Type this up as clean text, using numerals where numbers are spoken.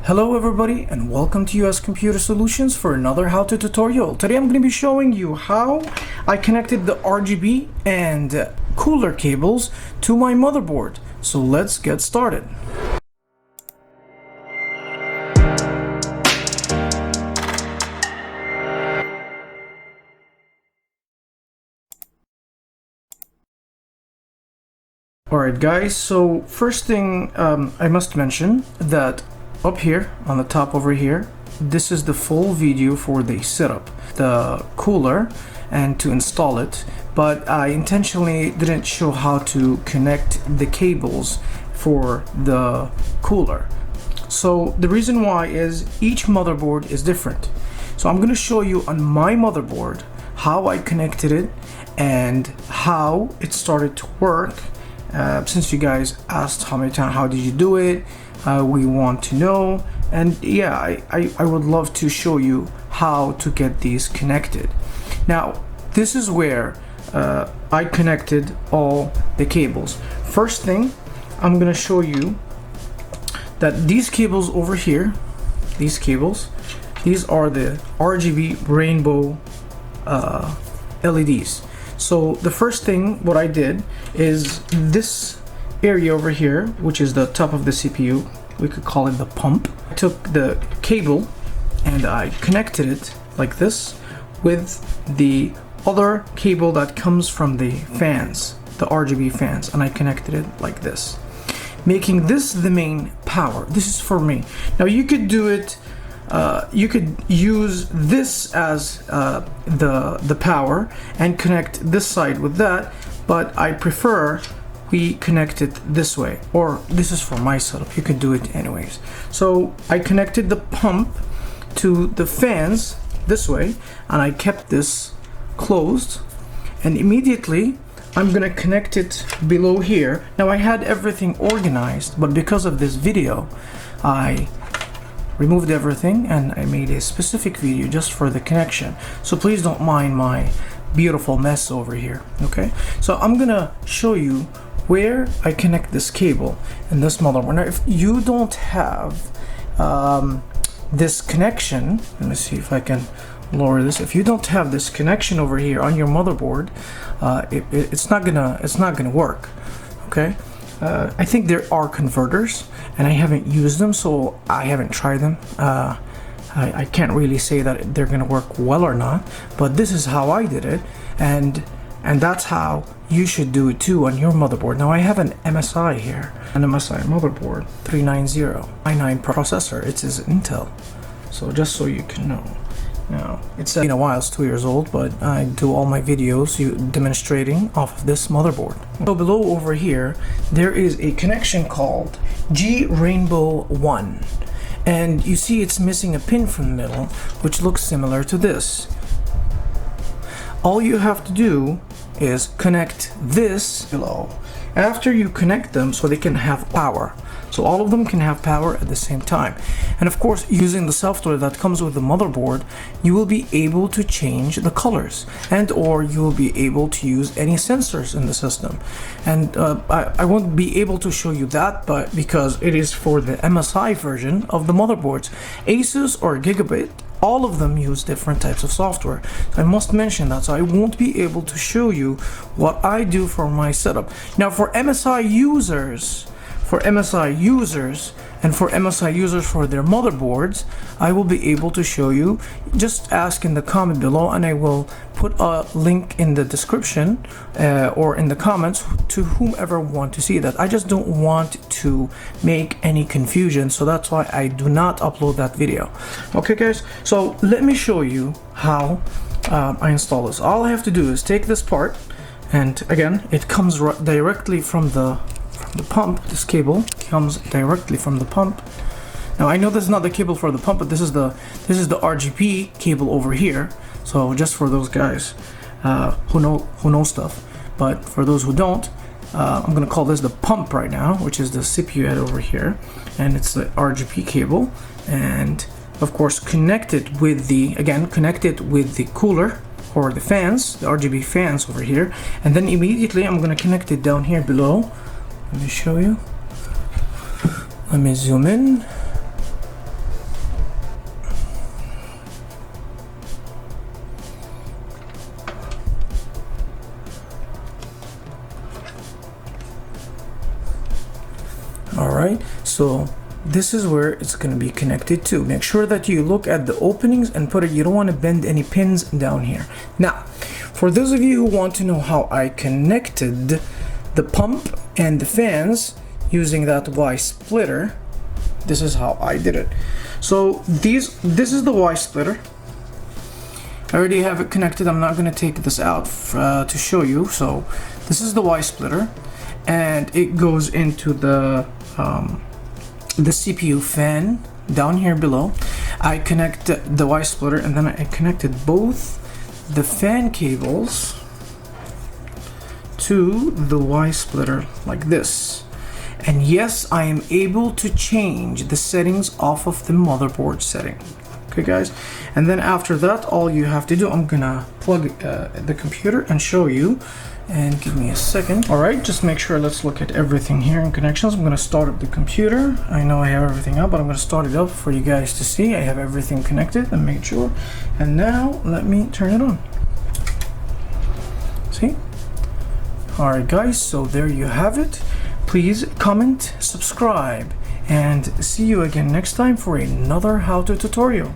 Hello everybody and welcome to US Computer Solutions for another how-to tutorial. Today I'm going to be showing you how I connected the RGB and cooler cables to my motherboard. So let's get started. Alright guys, so first thing I must mention that up here on the top over here, this is the full video for the setup, the cooler, and to install it, but I intentionally didn't show how to connect the cables for the cooler. So the reason why is each motherboard is different. So I'm going to show you on my motherboard how I connected it and how it started to work. Since you guys asked how many times, how did you do it, we want to know, and yeah, I would love to show you how to get these connected. Now this is where I connected all the cables. First thing, I'm gonna show you that these cables over here, these are the RGB rainbow LEDs. So the first thing what I did is this area over here, which is the top of the CPU, we could call it the pump. I took the cable and I connected it like this with the other cable that comes from the fans, the RGB fans, and I connected it like this, making this the main power. This is for me. Now you could do it, you could use this as the power and connect this side with that, but I prefer we connect it this way, or this is for my setup. You could do it anyways. So I connected the pump to the fans this way, and I kept this closed, and immediately I'm gonna connect it below here. Now I had everything organized, but because of this video I removed everything and I made a specific video just for the connection, so please don't mind my beautiful mess over here. Okay, so I'm gonna show you where I connect this cable in this motherboard. Now if you don't have this connection, let me see if I can lower this. If you don't have this connection over here on your motherboard, it's not gonna work. Okay, I think there are converters and I haven't used them, so I haven't tried them. I can't really say that they're gonna work well or not, but this is how I did it, and that's how you should do it too on your motherboard. Now I have an MSI here, an MSI motherboard, 390 i9 processor. It is Intel, so just so you can know. Now it's been a while, it's 2 years old, but I do all my videos demonstrating off of this motherboard. So below over here there is a connection called JRAINBOW 1, and you see it's missing a pin from the middle, which looks similar to this. All you have to do is connect this below. After you connect them, so they can have power, so all of them can have power at the same time. And of course, using the software that comes with the motherboard, you will be able to change the colors, and or you will be able to use any sensors in the system. And I won't be able to show you that, but because it is for the MSI version of the motherboards. Asus or Gigabit, all of them use different types of software. I must mention that, so I won't be able to show you what I do for my setup. Now for MSI users, and for MSI users for their motherboards, I will be able to show you. Just ask in the comment below and I will put a link in the description or in the comments to whomever want to see that. I just don't want to make any confusion, so that's why I do not upload that video. Okay guys, so let me show you how I install this. All I have to do is take this part, and again it comes directly from the pump. This cable comes directly from the pump. Now I know this is not the cable for the pump, but this is the RGB cable over here. So just for those guys who know stuff, but for those who don't, I'm gonna call this the pump right now, which is the CPU head over here, and it's the RGB cable, and of course connected with the cooler or the fans, the RGB fans over here, and then immediately I'm gonna connect it down here below. Let me show you. Let me zoom in. All right, so this is where it's going to be connected to. Make sure that you look at the openings and put it, you don't want to bend any pins down here. Now, for those of you who want to know how I connected the pump and the fans using that Y splitter, this is how I did it. So this is the Y splitter. I already have it connected. I'm not going to take this out to show you. So this is the Y splitter, and it goes into the CPU fan down here below. I connect the Y splitter, and then I connected both the fan cables to the Y splitter like this. And yes, I am able to change the settings off of the motherboard setting. Okay guys, and then after that, all you have to do, I'm gonna plug the computer and show you, and give me a second. All right, just make sure, let's look at everything here in connections. I'm gonna start up the computer. I know I have everything up, but I'm gonna start it up for you guys to see. I have everything connected and made sure. And now let me turn it on. See? All right guys, so there you have it. Please comment, subscribe, and see you again next time for another how-to tutorial.